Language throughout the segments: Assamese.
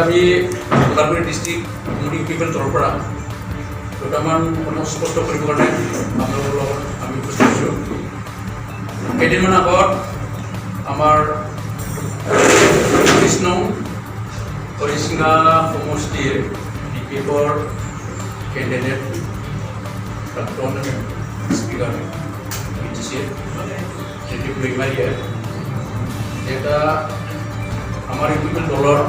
আমি ওদালগুৰি ডিষ্ট্ৰিক্ট কমিউনিটি পিপল তৰফৰ পৰা দুটামান কথা স্পষ্ট কৰিবৰ কাৰণে আপোনালোকৰ লগত আমি উপস্থিত হৈছোঁ। কেইদিনমান আগত আমাৰ কৃষ্ণ হৰিচিঙা সমষ্টিৰ বিপিএফৰ কেণ্ডিডেট প্ৰাক্তন স্পীকাৰ BTC জ্যোতি প্ৰেমাৰীয়ে এটা আমাৰ ইউপিএল দলৰ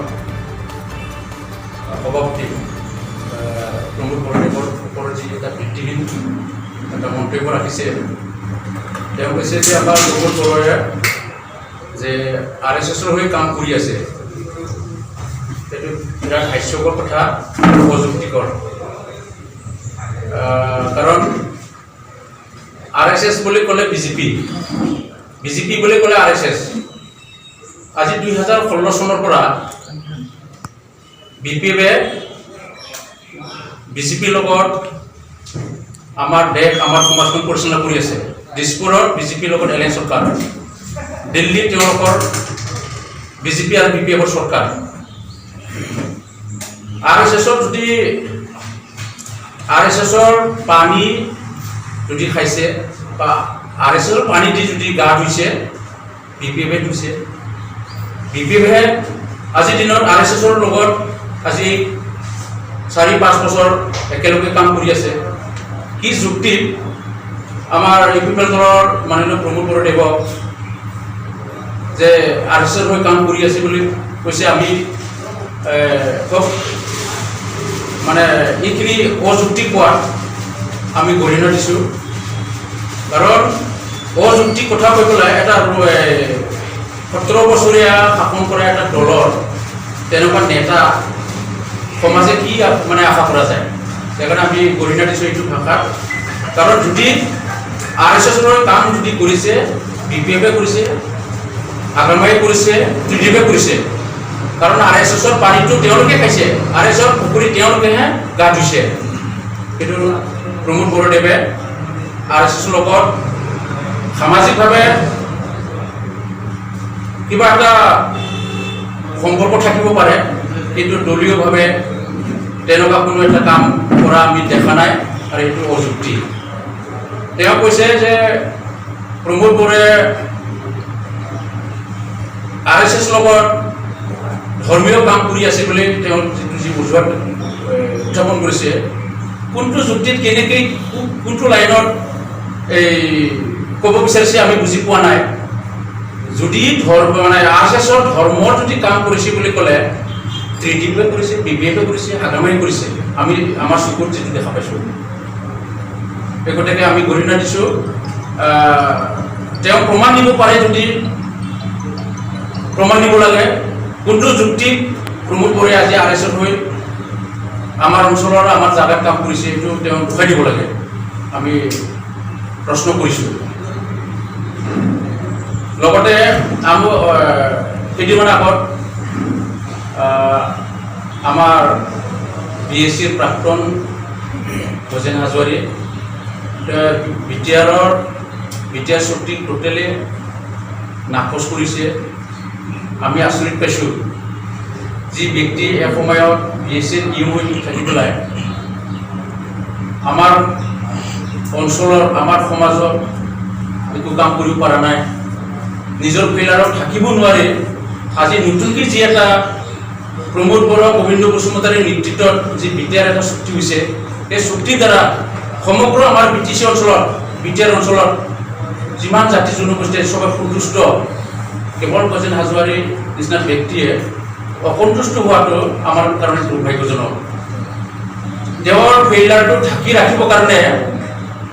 সভাপতি প্ৰমোদ বৰদেৱৰ ওপৰত যি এটা ভিত্তিহীন এটা মন্তব্য ৰাখিছে। তেওঁ কৈছে যে আমাৰ প্ৰমোদ বৰয়ে যে RSSৰ হৈ কাম কৰি আছে, সেইটো বিৰাট হাস্যকৰ কথা, অযুক্তিকৰ। কাৰণ RSS বুলি ক'লে বিজেপি বুলি ক'লে RSS। আজি 2016 চনৰ পৰা BPFে বিজেপিৰ লগত আমাৰ দেশ আমাৰ সমাজখন পৰিচালনা কৰি আছে। দিছপুৰত বিজেপিৰ লগত এলায়েন্স চৰকাৰ, দিল্লীত তেওঁলোকৰ বিজেপি আৰু BPFৰ চৰকাৰ। RSSৰ পানী যদি খাইছে বা RSSৰ পানী দি যদি গা ধুইছে, BPFে ধুইছে। BPFে আজিৰ দিনত RSSৰ লগত আজি 4-5 বছৰ একেলগে কাম কৰি আছে। কি যুক্তিত আমাৰ ইউপিএল দলৰ মাননীয় প্ৰমোদ বৰদেৱক যে RSSৰ হৈ কাম কৰি আছে বুলি কৈছে, আমি খুব মানে এইখিনি অযুক্তি কোৱা আমি গৰিহণা দিছোঁ। কাৰণ অযুক্তি কথা কৈ পেলাই এটা 17 বছৰীয়া শাসন কৰা এটা দলৰ তেনেকুৱা নেতা সমাজে কি মানে আশা কৰা যায়, সেইকাৰণে আমি গৰিহণা দিছোঁ এইটো ভাষাত। কাৰণ যদি RSSৰ কাম যদি কৰিছে, BPFে কৰিছে, আগামায়ে কৰিছে, TDFে কৰিছে। কাৰণ RSSৰ পানীটো তেওঁলোকে খাইছে, RSSৰ পুখুৰীত তেওঁলোকেহে গা ধুইছে। কিন্তু প্ৰমোদ বৰদেৱে RSSৰ লগত সামাজিকভাৱে কিবা এটা সম্পৰ্ক থাকিব পাৰে, কিন্তু দলীয়ভাৱে তেনেকুৱা কোনো এটা কাম কৰা আমি দেখা নাই, আৰু এইটো অযুক্তি। তেওঁ কৈছে যে প্ৰমোদ বৰে RSS লগত ধৰ্মীয় কাম কৰি আছে বুলি তেওঁ যি বুজোৱাত উত্থাপন কৰিছে, কোনটো যুক্তিত কেনেকৈ কোনটো লাইনত এই ক'ব বিচাৰিছে আমি বুজি পোৱা নাই। যদি মানে RSSৰ ধৰ্মৰ যদি কাম কৰিছে বুলি ক'লে TDFে কৰিছে, BPFে কৰিছে, আগামায়ে কৰিছে, আমি আমাৰ চকুত যিটো দেখা পাইছোঁ। এই গতিকে আমি গৰিহণা দিছোঁ। তেওঁ প্ৰমাণ দিব পাৰে, যদি প্ৰমাণ দিব লাগে কোনটো যুক্তি প্ৰমোদ বৰে আজি RSSৰ হৈ আমাৰ অঞ্চলৰ আমাৰ জাগাত কাম কৰিছে, এইটো তেওঁ দেখুৱাই দিব লাগে, আমি প্ৰশ্ন কৰিছোঁ। লগতে কেইদিনমান আগত আমাৰ BSCৰ প্ৰাক্তন ভজেন হাজৰিকাই বিটিআৰ চুক্তি টোটেলি নাকচ কৰিছে। আমি আচৰিত পাইছোঁ, যি ব্যক্তি এসময়ত BSCৰ হৈ থাকি পেলাই আমাৰ অঞ্চলৰ আমাৰ সমাজত একো কাম কৰিব পৰা নাই, নিজৰ ফেইলাৰত থাকিব নোৱাৰে। আজি নতুনকৈ যি এটা প্ৰমোদ বৰা, গোবিন্দ বসুমতাৰীৰ নেতৃত্বত যি বিটিআৰ এটা চুক্তি হৈছে, এই চুক্তিৰ দ্বাৰা সমগ্ৰ আমাৰ বিটিআৰ অঞ্চলত যিমান জাতি জনগোষ্ঠী চবে সন্তুষ্ট। কেৱল ভজেন হাজৰিকাৰ নিচিনা ব্যক্তিয়ে অসন্তুষ্ট হোৱাটো আমাৰ কাৰণে দুৰ্ভাগ্যজনক। তেওঁৰ ফেইলাৰটো ঢাকি ৰাখিবৰ কাৰণে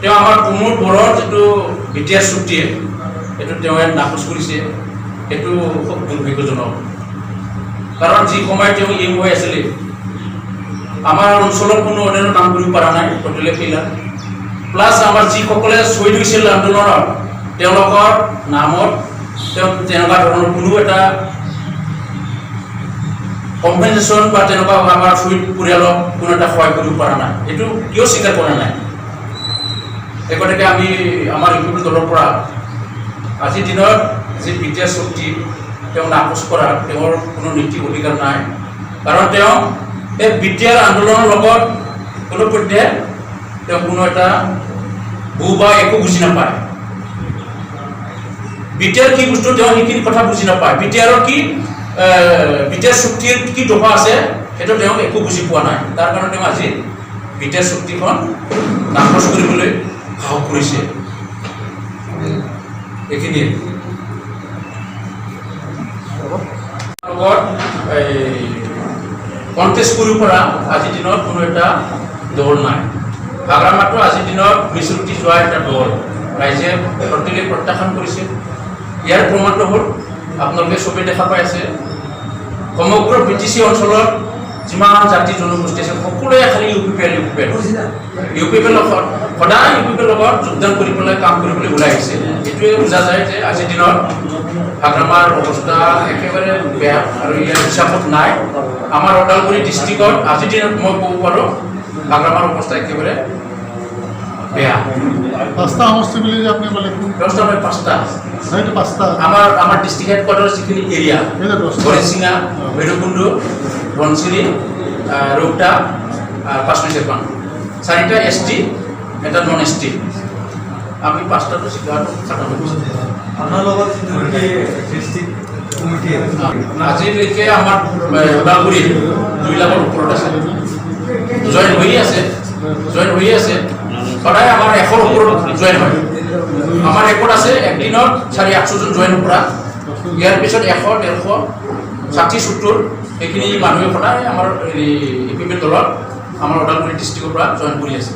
তেওঁ আমাৰ প্ৰমোদ বৰাৰ যিটো বিটিআৰ চুক্তি, এইটো তেওঁ নাকচ কৰিছে, এইটো খুব দুৰ্ভাগ্যজনক। কাৰণ যি সময়ত তেওঁ হৈ আছিলে, আমাৰ অঞ্চলত কোনো অন্যান্য কাম কৰিব পৰা নাই, টোটেলি ফেইলাৰ। প্লাছ আমাৰ যিসকলে শ্বহীদ হৈছিল আন্দোলনত, তেওঁলোকৰ নামত তেওঁ তেনেকুৱা ধৰণৰ কোনো এটা কম্পেনচেশ্যন বা তেনেকুৱা আমাৰ শ্বহীদ পৰিয়ালক কোনো এটা সহায় কৰিব পৰা নাই। এইটো কিয় স্বীকাৰ কৰা নাই? এই গতিকে আমি আমাৰ ইউপিএল দলৰ পৰা আজিৰ দিনত যি বিটিআৰ চুক্তি তেওঁ নাকচ কৰা, তেওঁৰ কোনো নীতি অধিকাৰ নাই। কাৰণ তেওঁ এই BTR আন্দোলনৰ লগত কোনো পধ্যে তেওঁ কোনো এটা বু বা একো বুজি নাপায়। BTR কি বস্তু তেওঁ সেইখিনি কথা বুজি নাপায়। BTRৰ কি BTR চুক্তিৰ কি দফা আছে সেইটো তেওঁ একো বুজি পোৱা নাই। তাৰ কাৰণে তেওঁ আজি BTR চুক্তিখন নাকচ কৰিবলৈ সাহস কৰিছে। এইখিনি কণ্টেষ্ট কৰিব পৰা আজিৰ দিনত কোনো এটা দল নাই। হাগ্ৰামাতো আজিৰ দিনত বিচুক্তি যোৱা এটা দল ৰাইজে প্ৰত্যেকে প্ৰত্যাখ্যান কৰিছে। ইয়াৰ প্ৰমাণটো হ'ল আপোনালোকে চবেই দেখা পাই আছে, সমগ্ৰ BTC অঞ্চলত যিমান জাতি জনগোষ্ঠী আছে সকলোৱে খালি UPPL সদায় UPPL লগত যোগদান কৰিবলৈ কাম কৰিবলৈ ওলাই আহিছে। এইটোৱে বুজা যায় যে আজিৰ দিনত হাগ্ৰামাৰ অৱস্থা একেবাৰে বেয়া আৰু ইয়াৰ হিচাপত নাই। আমাৰ ওদালগুৰি ডিষ্ট্ৰিক্টত আজিৰ দিনত মই ক'ব পাৰোঁ হাগ্ৰামাৰ অৱস্থা একেবাৰে বেয়া। 5টা সমষ্টি বুলি যে আপুনি ক'লে, 10টা নহয় 5টা। সেইটো 5টা আমাৰ ডিষ্ট্ৰিক্ট হেডকোৱাৰ্টাৰ যিখিনি এৰিয়া গণেশচিঙা, ভৈৰৱকুণ্ড, ধনশিৰি, ৰৌতা, 5 নম্বৰ চেৰপান, 4টা ST, এটা নন ST। আমি 5টাটো চিকাৰটো খাটাব বিচাৰোঁ। আজিলৈকে আমাৰ ওদালগুৰিত 2 লাখৰ ওপৰত আছে, জইন হৈয়ে আছে। সদায় আমাৰ 100ৰ ওপৰত জইন হয়। আমাৰ ৰেকৰ্ড আছে একদিনত 400-800 জন জইন কৰা। ইয়াৰ পিছত 100, 150, 60, 70 এইখিনি মানুহে সদায় আমাৰ UPPL দলত আমাৰ ওদালগুৰি ডিষ্ট্ৰিক্টৰ পৰা জইন কৰি আছে।